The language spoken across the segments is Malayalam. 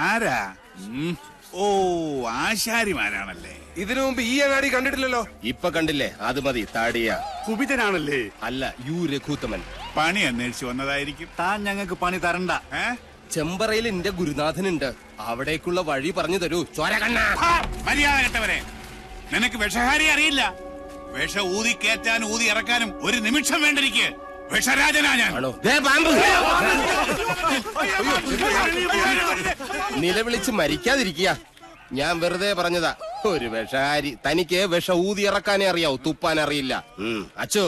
ആരാ? ഓ, ആശാരിമാരാണല്ലേ. ഇതിനു മുമ്പ് ഈ അങ്ങാടി കണ്ടിട്ടില്ലല്ലോ. ഇപ്പൊ കണ്ടില്ലേ? അത് മതി. താടിയ കുപിതനാണല്ലേ? അല്ല, യു രഘുത്തമൻ. പണി അന്വേഷിച്ചു വന്നതായിരിക്കും. താൻ ഞങ്ങൾക്ക് പണി തരണ്ട. ചെമ്പറയിൽ എന്റെ ഗുരുനാഥനുണ്ട്. അവിടേക്കുള്ള വഴി പറഞ്ഞു തരൂ. മര്യാദ കെട്ടവരെ, നിനക്ക് വിഷഹാരി അറിയില്ല. വിഷ ഊതി കയറ്റാൻ ഊതി ഇറക്കാനും ഒരു നിമിഷം വേണ്ടിരിക്കെ. വിഷരാജനാ ഞാൻ. നിലവിളിച്ച് മരിക്കാതിരിക്കുക. ഞാൻ വെറുതെ പറഞ്ഞതാ. ഒരു വിഷഹാരി. തനിക്ക് വിഷ ഊതി ഇറക്കാനേ അറിയാവൂ, തുപ്പാൻ അറിയില്ല. അച്ചോ,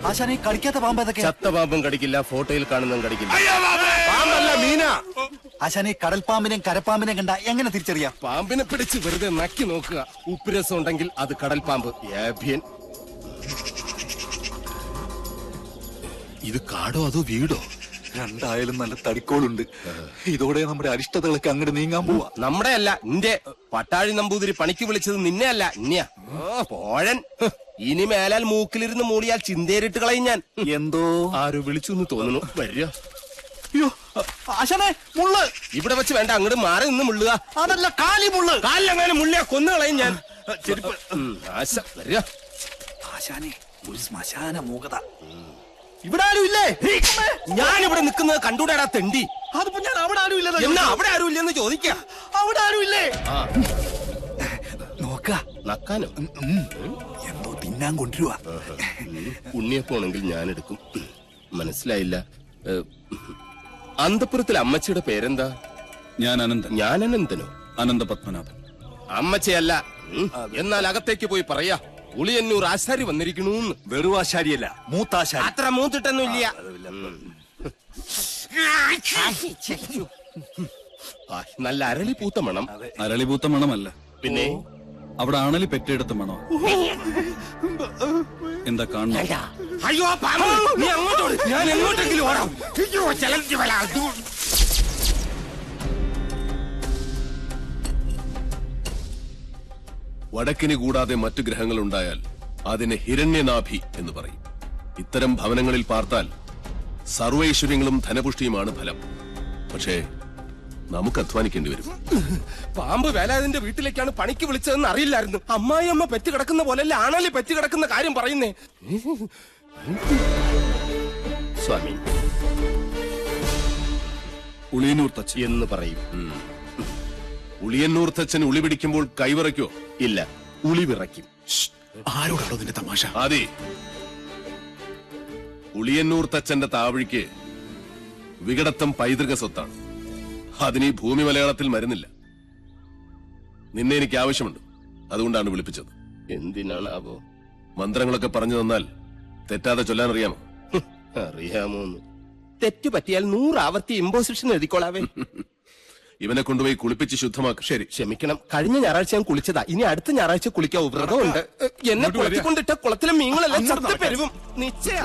ആശാനെ കടിക്കാത്ത പാമ്പ് ഏതൊക്കെ? ചത്ത പാമ്പും കടിക്കില്ല, ഫോട്ടോയിൽ കാണുന്നതും കടിക്കില്ല. പാമ്പല്ല, മീന. ആശാനെ കടൽപ്പാമ്പിനെയും കരപ്പാമ്പിനെയും കണ്ട എങ്ങനെ തിരിച്ചറിയാം? പാമ്പിനെ പിടിച്ച് വെറുതെ നക്കി നോക്കുക. ഉപ്പുരസം ഉണ്ടെങ്കിൽ അത് കടൽ പാമ്പ്. ഇത് കാടോ അതോ വീടോ? രണ്ടായാലും നല്ല തടിക്കോളുണ്ട്. ഇതോടെ നമ്മുടെ അരിഷ്ടതകളൊക്കെ അങ്ങോട്ട് നീങ്ങാൻ പോവാ. നമ്മുടെ അല്ല, നിന്റെ. പട്ടാഴി നമ്പൂതിരി പണിക്ക് വിളിച്ചത് നിന്നെ അല്ല, ഇന്നെയാ. പോഴൻ. ഇനി മേലാൽ മൂക്കിലിരുന്ന് മൂളിയാൽ ചിന്തേരിട്ട് കളയും ഞാൻ. എന്തോ ആരോ വിളിച്ചു എന്ന് തോന്നുന്നു. വരിക. അയ്യോ ആശാനെ, മുള്ള്. ഇവിടെ വെച്ച് വേണ്ട, അങ്ങോട്ട് മാറി നിന്ന് മുള്ളുക. അതല്ല, കാലി മുള്ള്. കാലിലെങ്ങനെ മുള്ളിയാ കൊന്നു കളയും ഞാൻ. ആശ വരിക. ആശാനെ, ഒരു ശ്മശാന മൂകത. ഇവിടെ ആരും ഇല്ലേ? ഞാനിവിടെ നിൽക്കുന്നത് കണ്ടൂടാ തെണ്ടി. അതിപ്പോ ഞാൻ അവിടെ ആരും ഇല്ല. എന്നാ അവിടെ ആരും ഇല്ലെന്ന് ചോദിക്കാം. അവിടെ ആരും ഇല്ലേ? നോക്ക നക്കാനോ? എന്തോ തിന്നാൻ കൊണ്ടുവരുവാ. ഉണ്ണിയപ്പോണെങ്കിൽ ഞാൻ എടുക്കും. മനസ്സിലായില്ല. അന്തപുരത്തിലെ അമ്മച്ചിയുടെ പേരെന്താ? ഞാൻ അനന്തൻ. ഞാൻ അനന്തനോ? അനന്ത പത്മനാഭൻ. അമ്മച്ചയല്ല. എന്നാൽ അകത്തേക്ക് പോയി പറയാ, ഉളിയന്നൂർ ആശാരി വന്നിരിക്കണു. വെറും ആശാരിയല്ല, മൂത്താശാരി. അത്ര മൂത്തിട്ടൊന്നുമില്ല. നല്ല അരളി പൂത്ത മണം. അരളിപൂത്ത മണമല്ല, പിന്നെ അവിടെ ആണലി പെറ്റെടുത്ത മണോ. എന്താ കാണുന്നു? അയ്യോ പാമ്പ്, നീ അങ്ങോട്ടോട്, ഞാൻ എങ്ങോട്ടെങ്കിലും ഓടാം. വടക്കിന് കൂടാതെ മറ്റു ഗ്രഹങ്ങളുണ്ടായാൽ അതിന് ഹിരണ്യനാഭി എന്ന് പറയും. ഇത്തരം ഭവനങ്ങളിൽ പാർത്താൽ സർവൈശ്വര്യങ്ങളും ധനപുഷ്ടിയുമാണ് ഫലം. പക്ഷേ നമുക്ക് അധ്വാനിക്കേണ്ടി വരും. പാമ്പ് വേലാതിന്റെ വീട്ടിലേക്കാണ് പണിക്ക് വിളിച്ചതെന്ന് അറിയില്ലായിരുന്നു. അമ്മായി അമ്മ പെറ്റ് കിടക്കുന്ന പോലെയല്ല ആണല്ലേ പെറ്റ് കിടക്കുന്ന കാര്യം പറയുന്നേ. സ്വാമി ഉളിയന്നൂർ തച്ചൻ എന്ന് പറയും. ഉളിയന്നൂർ തച്ചൻ ഉളി പിടിക്കുമ്പോൾ കൈവിറയ്ക്കോ? ഇല്ല, ഉളി വിറയ്ക്കും. ആരോടാണോ നിന്റെ തമാശ? അതെ, ഉളിയന്നൂർ തച്ചന്റെ താവഴിക്ക് വികടത്തം പൈതൃക സ്വത്താണ്. അതിന് ഈ ഭൂമി മലയാളത്തിൽ മരുന്നില്ല. നിന്നെ എനിക്ക് ആവശ്യമുണ്ട്, അതുകൊണ്ടാണ് വിളിപ്പിച്ചത്. എന്തിനാണാവോ? മന്ത്രങ്ങളൊക്കെ പറഞ്ഞു തന്നാൽ തെറ്റാതെ ചൊല്ലാൻ അറിയാമോ? അറിയാമോന്ന്. തെറ്റു പറ്റിയാൽ 100 ആവർത്തി ഇമ്പോസിഷൻ എഴുതിക്കോളാവേ. ഇവനെ കൊണ്ടുപോയി കുളിപ്പിച്ച് ശുദ്ധമാക്കും. ശരി, ക്ഷമിക്കണം. കഴിഞ്ഞ ഞായറാഴ്ച ഞാൻ കുളിച്ചതാ. ഇനി അടുത്ത ഞായറാഴ്ച കുളിക്കാവൂ. വ്രതമുണ്ട്. എന്നെ കുളത്തിക്കൊണ്ടിട്ട കുളത്തിലെ മീനുകളെല്ലാം ചത്തു പെരുവും. നിശ്ചയ.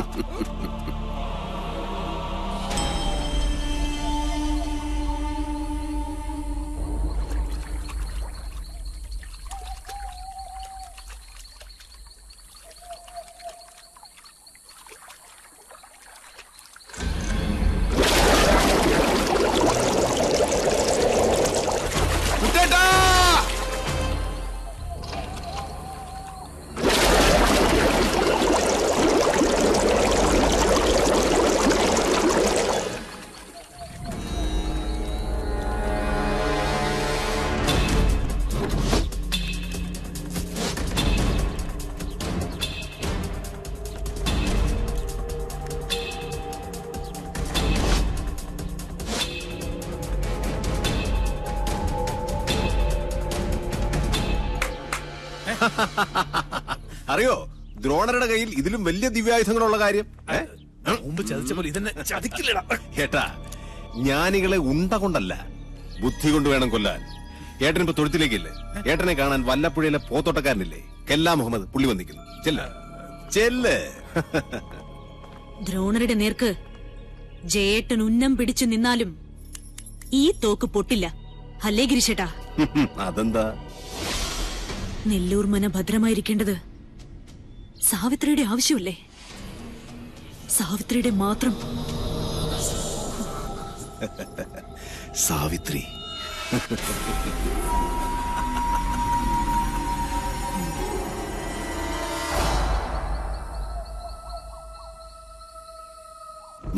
അറിയോ ദ്രോണരുടെ കയ്യിൽ ഇതിലും വലിയ ദിവ്യായുധങ്ങളുള്ള കാര്യം? മുമ്പ് ചതിച്ചപ്പോൾ ഇതെന്നെ ചതിക്കില്ലടാ. ഏട്ടാ, ജ്ഞാനികളെ ഉണ്ട കൊണ്ടല്ല, ബുദ്ധി കൊണ്ട് വേണം കൊല്ലാൻ. ഏട്ടനിപ്പോ തൊഴുത്തിലേക്കില്ലേ? ഏട്ടനെ കാണാൻ വല്ലപ്പുഴയിലെ പോത്തോട്ടക്കാരനില്ലേ, കെല്ലാ മുഹമ്മദ്, പുള്ളി വന്നിരിക്കുന്നു. ചെല്ല്. ദ്രോണരുടെ നേർക്ക് ജയേട്ടൻ ഉന്നം പിടിച്ചു നിന്നാലും ഈ തോക്ക് പൊട്ടില്ല. അല്ലേ ഗിരിശേട്ടാ? അതെന്താ? നെല്ലൂർ മന ഭദ്രമായിരിക്കേണ്ടത് സാവിത്രിയുടെ ആവശ്യമല്ലേ? സാവിത്രിയുടെ മാത്രം. സാവിത്രി.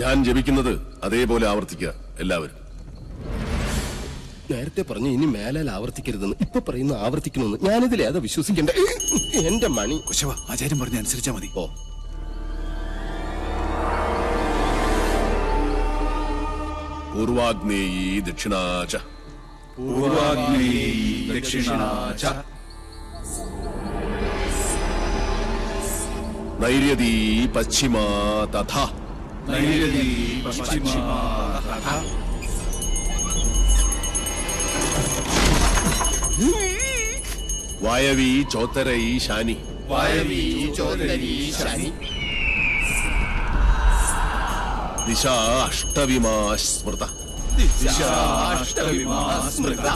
ഞാൻ ജപിക്കുന്നത് അതേപോലെ ആവർത്തിക്കുക എല്ലാവരും. നേരത്തെ പറഞ്ഞു ഇനി മേലാൽ ആവർത്തിക്കരുതെന്ന്, ഇപ്പൊ പറയുന്ന ആവർത്തിക്കണമെന്ന്. ഞാനിതിലേതാ വിശ്വസിക്കണ്ടേ? എന്റെ മണി. കുശവ, ആചാര്യം പറഞ്ഞ അനുസരിച്ചാ മതി. ഓ, പൂർവാഗ്നേയീ ദക്ഷിണാച പൂർവാഗ്നേയീ ദക്ഷിണാച നൈര്യതീ പശ്ചിമാ തഥാ നൈര്യതീ പശ്ചിമാ തഥാ വായവീ ചോത്തരൈ ശാനി വായവീ ചോദരീ ശനി ദിശാ അഷ്ടവിമാ സ്മൃത ദിശാഷ്ടവിമാ സ്മൃത.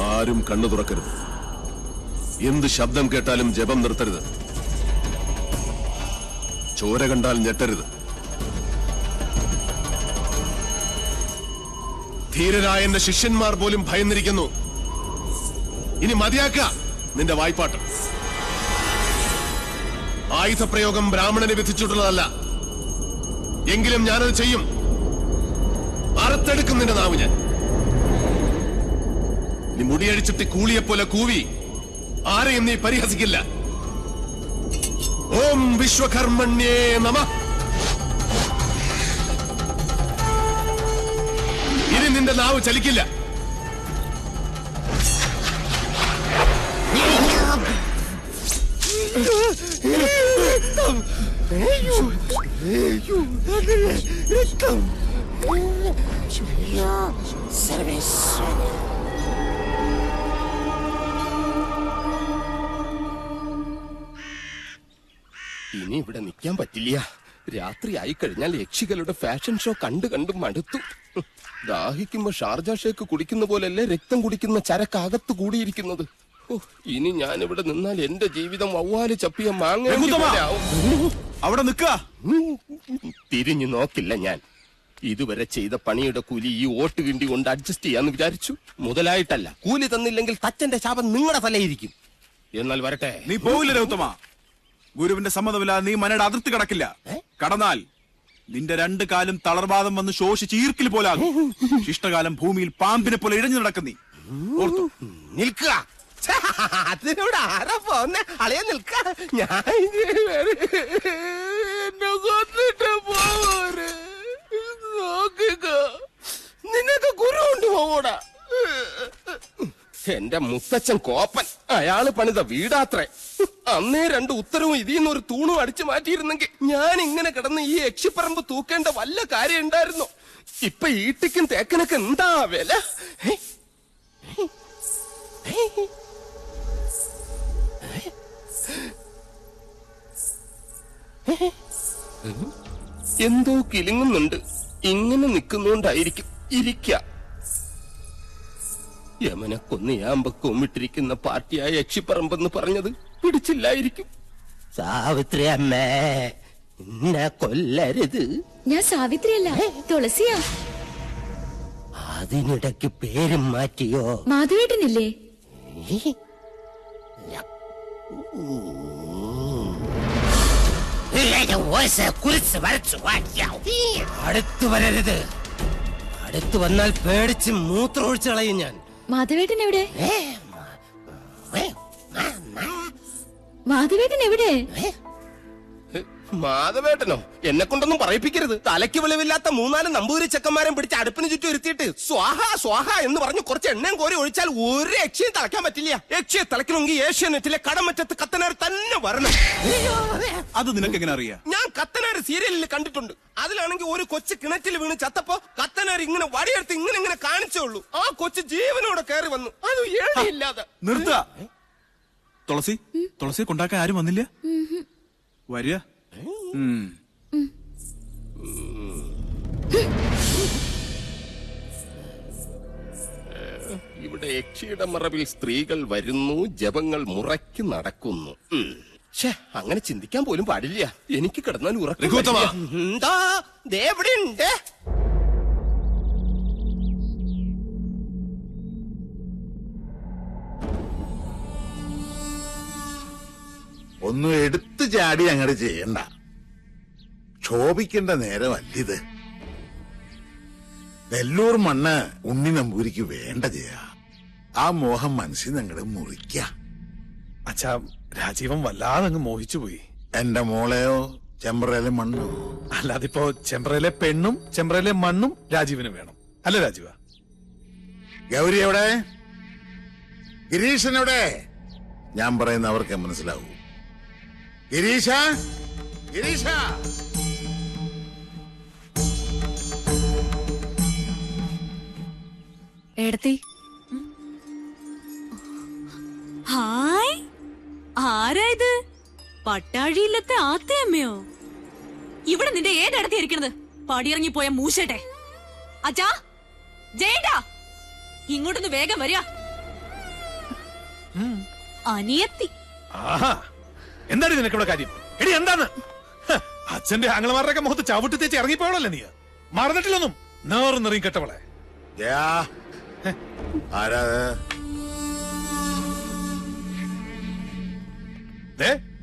ആരും കണ്ണു തുറക്കരുത്. എന്ത് ശബ്ദം കേട്ടാലും ജപം നിർത്തരുത്. ചോര കണ്ടാൽ ഞെട്ടരുത്. ധീരരായ എന്റെ ശിഷ്യന്മാർ പോലും ഭയന്നിരിക്കുന്നു. ഇനി മതിയാക്ക നിന്റെ വായ്പാട്ട്. ആയുധപ്രയോഗം ബ്രാഹ്മണനെ വിധിച്ചിട്ടുള്ളതല്ല. എങ്കിലും ഞാനത് ചെയ്യും. അറുത്തെടുക്കും നിന്റെ നാവ് ഞാൻ. നീ മുടിയഴിച്ചിട്ട് കൂളിയെപ്പോലെ കൂവി ആരെയും നീ പരിഹസിക്കില്ല. ഓം വിശ്വകർമ്മണ്യേ നമഃ. ഇനി നിന്റെ നാവ് ചലിക്കില്ല. ഇനി ഇവിടെ നിൽക്കാൻ പറ്റില്ല. രാത്രി ആയിക്കഴിഞ്ഞാൽ യക്ഷികളുടെ ഫാഷൻ ഷോ കണ്ടു മടുത്തു. ദാഹിക്കുമ്പോ ഷാർജ ഷേക്ക് കുടിക്കുന്ന പോലല്ലേ രക്തം കുടിക്കുന്ന ചരക്കകത്ത് കൂടിയിരിക്കുന്നത്. ഇനി ഞാൻ ഇവിടെ നിന്നാൽ എന്റെ ജീവിതം വവ്വാല് ചപ്പിയ മാങ്ങ. അവിടെ നിക്ക. തിരിഞ്ഞു നോക്കില്ല ഞാൻ. ഇതുവരെ ചെയ്ത പണിയുടെ കൂലി ഈ ഓട്ട് കിണ്ടി കൊണ്ട് അഡ്ജസ്റ്റ് ചെയ്യാന്ന് വിചാരിച്ചു. മുതലായിട്ടല്ല. കൂലി തന്നില്ലെങ്കിൽ തച്ചന്റെ ശാപം നിങ്ങളുടെ തലയിരിക്കും. എന്നാൽ വരട്ടെ. നീ പോവില്ല രൗത്തമ. ഗുരുവിന്റെ സമ്മതമില്ലാതെ നീ മനയുടെ അതിർത്തി കടക്കില്ല. കടന്നാൽ നിന്റെ രണ്ടു കാലും തളർവാദം വന്ന് ശോഷിച്ച് ഈർക്കിൽ പോലാകും. ശിഷ്ടകാലം ഭൂമിയിൽ പാമ്പിനെ പോലെ ഇഴഞ്ഞു നടക്കുന്നീ. നിൽക്കുക. അതിനോട് ആരാ പോന്നെ? അളയാ നിൽക്ക. ഞാൻ എന്നെ കൊന്നിട്ട് പോരെ. നോക്കുക, നിന്നൊക്കെ ഗുരു കൊണ്ടുപോകൂടാ. എന്റെ മുത്തച്ഛൻ കോപ്പൻ. അയാള് പണിത വീടാത്രേ. അന്നേ രണ്ട് ഉത്തരവും ഇതിന്ന് ഒരു തൂണും അടിച്ചു മാറ്റിയിരുന്നെങ്കിൽ ഞാൻ ഇങ്ങനെ കിടന്ന് ഈ യക്ഷിപ്പറമ്പ് തൂക്കേണ്ട വല്ല കാര്യം ഉണ്ടായിരുന്നോ? ഇപ്പൊ ഈട്ടിക്കും തേക്കനൊക്കെ എന്താ വില? എന്തോ കിലുങ്ങുന്നുണ്ട്. ഇങ്ങനെ നിൽക്കുന്നോണ്ടായിരിക്കും. ഇരിക്ക. യമനെ കൊന്നയാമ്പ കൊമ്മിട്ടിരിക്കുന്ന പാർട്ടിയായ യക്ഷിപ്പറമ്പെന്ന് പറഞ്ഞത് പിടിച്ചില്ലായിരിക്കും. സാവിത്രി അമ്മേ, എന്നെ കൊല്ലരുത്. ഞാൻ സാവിത്രിയല്ല, തുളസിയാ. അതിനിടയ്ക്ക് പേരും മാറ്റിയോ? മാധവേട്ടനില്ലേ? അടുത്തു വരരുത്. അടുത്തു വന്നാൽ പേടിച്ച് മൂത്രമൊഴിച്ചു കളയും ഞാൻ. മാധവേട്ടൻ എവിടെ? മാധവേട്ടൻ എവിടെ? മാധവേട്ടനോ? എന്നെ കൊണ്ടൊന്നും പറയിപ്പിക്കരുത്. തലയ്ക്ക് വെളിവില്ലാത്ത 3-4 നമ്പൂരി ചെക്കന്മാരെ പിടിച്ച് അടുപ്പിന് ചുറ്റും ഇരുത്തിയിട്ട് സ്വാഹ സ്വാഹ എന്ന് പറഞ്ഞ് കുറച്ച് എണ്ണയും കോരി ഒഴിച്ചാൽ ഒരു യക്ഷിയും തളയ്ക്കാൻ പറ്റില്ല. യക്ഷിയെ തളയ്ക്കണമെങ്കിൽ ഏഷ്യാനെറ്റിലെ കടമറ്റത്ത് കത്തനാർ തന്നെ വരണം. അത് നിനക്ക് എങ്ങനെ അറിയാം? ഞാൻ കത്തനാർ സീരിയലിൽ കണ്ടിട്ടുണ്ട്. അതിലാണെങ്കിൽ ഒരു കൊച്ചു കിണറ്റിൽ വീണ് ചത്തപ്പോ കത്തനാർ ഇങ്ങനെ വടിയെടുത്ത് ഇങ്ങനെ കാണിച്ചേ ഉള്ളൂ. ആ കൊച്ചു ജീവനോടെ കയറി വന്നു. അത് ഏഴില്ലാതെ. നിർത്ത. തുളസിയെ കൊണ്ടാക്കാൻ ആരും വന്നില്ല? വരിക. ഇവിടെ യക്ഷിയുടെ മറവിൽ സ്ത്രീകൾ വരുന്നു, ജപങ്ങൾ മുറയ്ക്ക് നടക്കുന്നു. അങ്ങനെ ചിന്തിക്കാൻ പോലും പാടില്ല. എനിക്ക് കിടന്നാൽ രഘുത്തമ. എന്താ ദേവിടെയുണ്ട്? ഒന്നും എടുത്തു ചാടി അങ്ങോട്ട് ചെയ്യണ്ട. ക്ഷോഭിക്കേണ്ട നേരമല്ലിത്. നെല്ലൂർ മണ്ണ് ഉണ്ണി നമ്പൂരിക്ക് വേണ്ട ചെയ്യാ. ആ മോഹം മനസ്സിൽ അങ്ങോട്ട് മുറിക്ക. അച്ഛാ, രാജീവൻ വല്ലാതെ അങ്ങ് മോഹിച്ചുപോയി. എന്റെ മോളെയോ ചെമ്പ്രയിലെ മണ്ണോ? അല്ലാതിപ്പോ ചെമ്പ്രയിലെ പെണ്ണും ചെമ്പ്രയിലെ മണ്ണും രാജീവിന് വേണം, അല്ല രാജീവ? ഗൗരി എവിടെ? ഗിരീശൻ എവിടെ? ഞാൻ പറയുന്ന അവർക്ക് മനസ്സിലാവൂ. ഗിരീശ, ഗിരീശ. ഏടത്തി, ഹായ്, ആരാ ഇത്? പട്ടാഴിയില്ലത്തെ ആത്തയമ്മയോ? ഇവിടെ നിന്റെ ഏതടത്തി ഇരിക്കണത്? പടിയിറങ്ങി പോയ മൂശട്ടെ. അച്ഛാ, ജയേട്ടാ, ഇങ്ങോട്ടൊന്ന് വേഗം വരിക. അനിയത്തി. ആഹാ, എന്താണ് നിനക്കിവിടെ കാര്യം? എടി എന്താണ്? അച്ഛന്റെ ആംഗ്ലമാരുടെ മുഖത്ത് ചവിട്ടി തേച്ച് ഇറങ്ങിപ്പോളല്ലേ നീ? മറന്നിട്ടില്ലൊന്നും. നേർന്നെറിയും കെട്ടവളെ. ആരാ?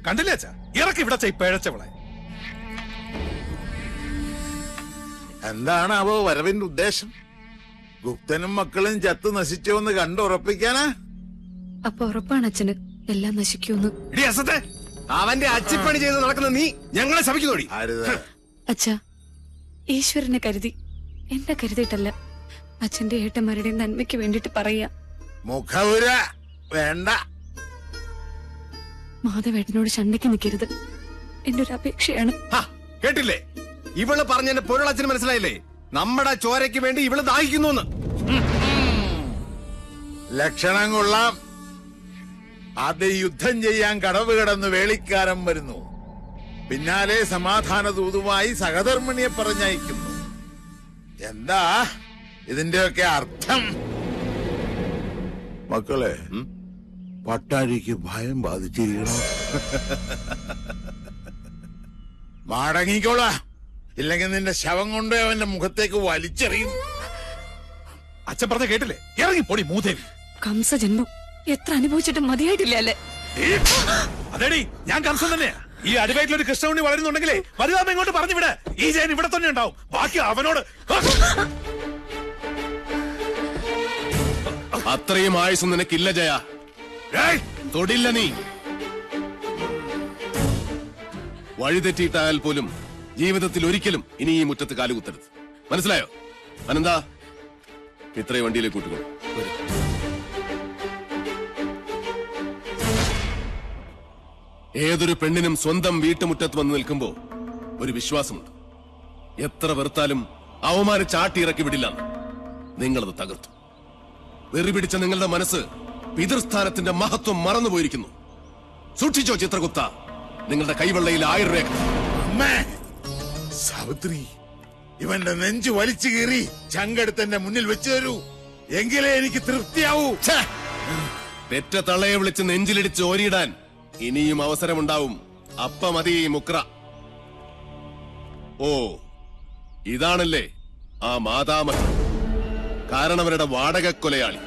കണ്ടില്ലേ അച്ഛാ? ഇറക്കി ഇവിടെ പിഴച്ചവളെ. എന്താണാവോ വരവിന്റെ ഉദ്ദേശം? ഗുപ്തനും മക്കളും ചത്തു നശിച്ചോന്ന് കണ്ടുറപ്പിക്കാനാ? അപ്പൊ ഉറപ്പാണ് അച്ഛന് എല്ലാം നശിക്കൂന്ന്. അവന്റെ അച്ചിപ്പണി ചെയ്ത് നടക്കുന്ന നീ ഞങ്ങളെ ശപിക്കുന്നോടി. അച്ഛാ, ഈശ്വരനെ കരുതി, എന്നെ കരുതിയിട്ടല്ല, അച്ഛന്റെ ഏട്ടന്മാരുടെ നന്മയ്ക്ക് വേണ്ടിട്ട് പറയാ. മുഖവുര വേണ്ട. മാധവേട്ടനോട് ശണ്ടയ്ക്ക് നിൽക്കരുത്, എന്റെ ഒരു അപേക്ഷയാണ്. കേട്ടില്ലേ? ഇവള് പറഞ്ഞെന്റെ പൊരുളച്ഛന് മനസ്സിലായില്ലേ? നമ്മുടെ ചോരയ്ക്ക് വേണ്ടി ഇവള് ദാഹിക്കുന്നു. ലക്ഷണം കൊള്ളാം. ആദ്യം യുദ്ധം ചെയ്യാൻ കടവ് കിടന്ന് വേളിക്കാരൻ വരുന്നു. പിന്നാലെ സമാധാന ദൂതുമായി സഹധർമ്മിണിയെ പറഞ്ഞയക്കുന്നു. എന്താ ഇതിന്റെയൊക്കെ അർത്ഥം? മക്കളെ, പട്ടാഴിക്ക് ഭയം ബാധിച്ചിരിക്കണോ? മടങ്ങിക്കോളാ, ഇല്ലെങ്കിൽ നിന്റെ ശവം കൊണ്ട് അവന്റെ മുഖത്തേക്ക് വലിച്ചെറിയും. അച്ഛൻ പറഞ്ഞ കേട്ടില്ലേ? ഇറങ്ങിപ്പോടി മൂദേവി. കംസജന്മം എത്ര അനുഭവിച്ചിട്ട് മതിയായിട്ടില്ല അല്ലേ? അതെടി, ഞാൻ കംസൻ തന്നെയാ. ഈ അടിവയറ്റിലൊരു കൃഷ്ണുണ്ണി വളരുന്നുണ്ടെങ്കിലേ വലുതാമ ഇങ്ങോട്ട് പറഞ്ഞു വിട. ഈ ജയൻ ഇവിടെ തന്നെ ഉണ്ടാവും. ബാക്കി അവനോട്. അത്രയും ആയുസ് നിനക്കില്ല ജയ. തൊടില്ല നീ. വഴിതെറ്റിയിട്ടായാൽ പോലും ജീവിതത്തിൽ ഒരിക്കലും ഇനി ഈ മുറ്റത്ത് കാലുകുത്തരുത്. മനസ്സിലായോ? അനന്താ, ഇത്രയും വണ്ടിയിലേക്ക് കൂട്ടിക്കോളൂ. ഏതൊരു പെണ്ണിനും സ്വന്തം വീട്ടുമുറ്റത്ത് വന്ന് നിൽക്കുമ്പോ ഒരു വിശ്വാസമുണ്ട്. എത്ര വെറുത്താലും അവമാനിച്ചാട്ടി ഇറക്കി വിടില്ല. നിങ്ങളത് തകർത്തു. വെറി പിടിച്ച നിങ്ങളുടെ മനസ്സ് പിതൃസ്ഥാനത്തിന്റെ മഹത്വം മറന്നുപോയിരിക്കുന്നു. സൂക്ഷിച്ചോ ചിത്രഗുപ്ത, നിങ്ങളുടെ കൈവെള്ളയിൽ 1000 രേഖ. സാവിത്രി, ഇവന്റെ നെഞ്ചു വലിച്ചു കീറി ചങ്കെടുത്തെന്റെ മുന്നിൽ വെച്ചു തരൂ, എങ്കിലേ എനിക്ക് തൃപ്തിയാവൂ. പെറ്റ തള്ളയെ വിളിച്ച് നെഞ്ചിലിടിച്ച് ഓരിയിടാൻ ഇനിയും അവസരമുണ്ടാവും. അപ്പ മതി മുക്ര. ഓ, ഇതാണല്ലേ ആ മാതാമഹൻ, കാരണവരുടെ വാടക കൊലയാളി.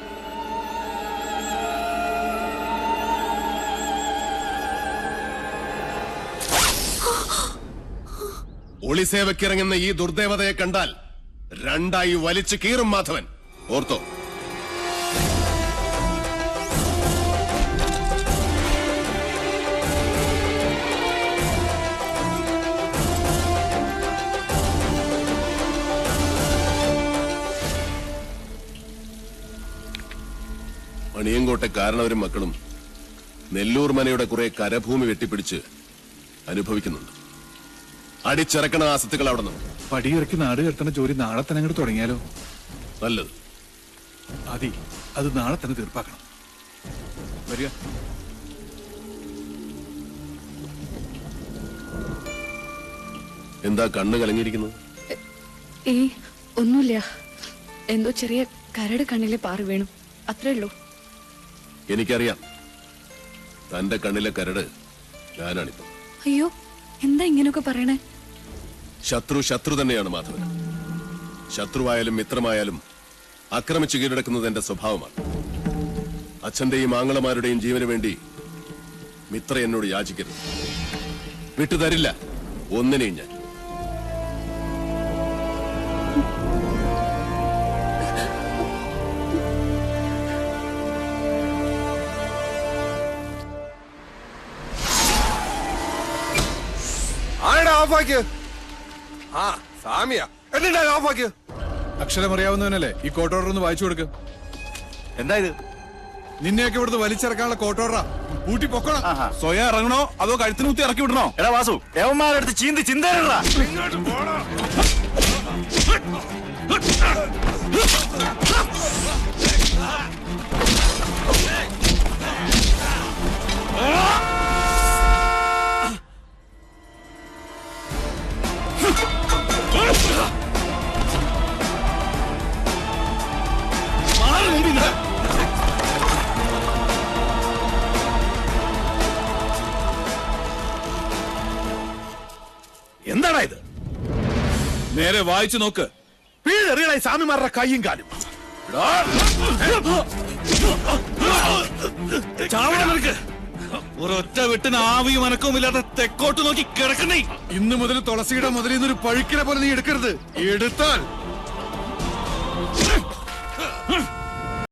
ഒളിസേവയ്ക്കിറങ്ങുന്ന ഈ ദുർദേവതയെ കണ്ടാൽ 2 വലിച്ചു കീറും മാധവൻ. ഓർത്തോ? മണിയങ്കോട്ടെ കാരണവരും മക്കളും നെല്ലൂർ മനയുടെ കുറെ കരഭൂമി വെട്ടിപ്പിടിച്ച് അനുഭവിക്കുന്നുണ്ട്. അടിച്ചിറക്കണ ആസത്തുകൾ അവിടെ നിന്ന്. പടിയിറക്കി നാട് കെട്ടണ ജോലി നാളെ തന്നെ അങ്ങോട്ട് തുടങ്ങിയാലോ? നല്ലത്. അത് നാളെ തന്നെ തീർപ്പാക്കണം. വരിക. എന്താ കണ്ണ് കലങ്ങിയിരിക്കുന്നത്? ഒന്നുമില്ല, എന്തോ ചെറിയ കരട് കണ്ണിലെ പാറ വീണു, അത്രേ ഉള്ളൂ. എനിക്കറിയാം, തന്റെ കണ്ണിലെ കരട് ഞാനാണിപ്പോ. അയ്യോ, എന്താ ഇങ്ങനെയൊക്കെ പറയണേ? ശത്രു തന്നെയാണ് മാധവൻ. ശത്രുവായാലും മിത്രമായാലും ആക്രമിച്ചു കീഴടക്കുന്നത് എന്റെ സ്വഭാവമാണ്. അച്ഛന്റെയും ആങ്ങളമാരുടെയും ജീവന് വേണ്ടി മിത്ര എന്നോട് യാചിക്കരുത്. വിട്ടുതരില്ല ഒന്നിനെയും ഞാൻ. അക്ഷരമറിയാവുന്നവനല്ലേ ഈ കോർട്ട് ഓർഡർ ഒന്ന് വായിച്ചു കൊടുക്ക്. എന്താ ഇത്? നിന്നെയൊക്കെ ഇവിടുന്ന് വലിച്ചിറക്കാനുള്ള കോർട്ട് ഓർഡറാ. ഊട്ടി പൊക്കണം. സ്വയം ഇറങ്ങണോ അതോ കഴുത്തിന് കുത്തി ഇറക്കി വിടണോ? എടാ വാസു, യവന്മാരെടുത്ത് ചീന്തി ചിന്തയിടാ. എന്താടാ ഇത്? നേരെ വായിച്ചു നോക്ക്. വീഴറിയണ സ്വാമിമാരുടെ കൈയും കാലും. ഒരൊറ്റ വിട്ടിന് ആവിയും അനക്കവും ഇല്ലാതെ തെക്കോട്ട് നോക്കി കിടക്കണേ. ഇന്ന് മുതൽ തുളസിയുടെ മുതലിൽ നിന്നൊരു പഴുക്കിനെ പോലെ നീ എടുക്കരുത്. എടുത്താൽ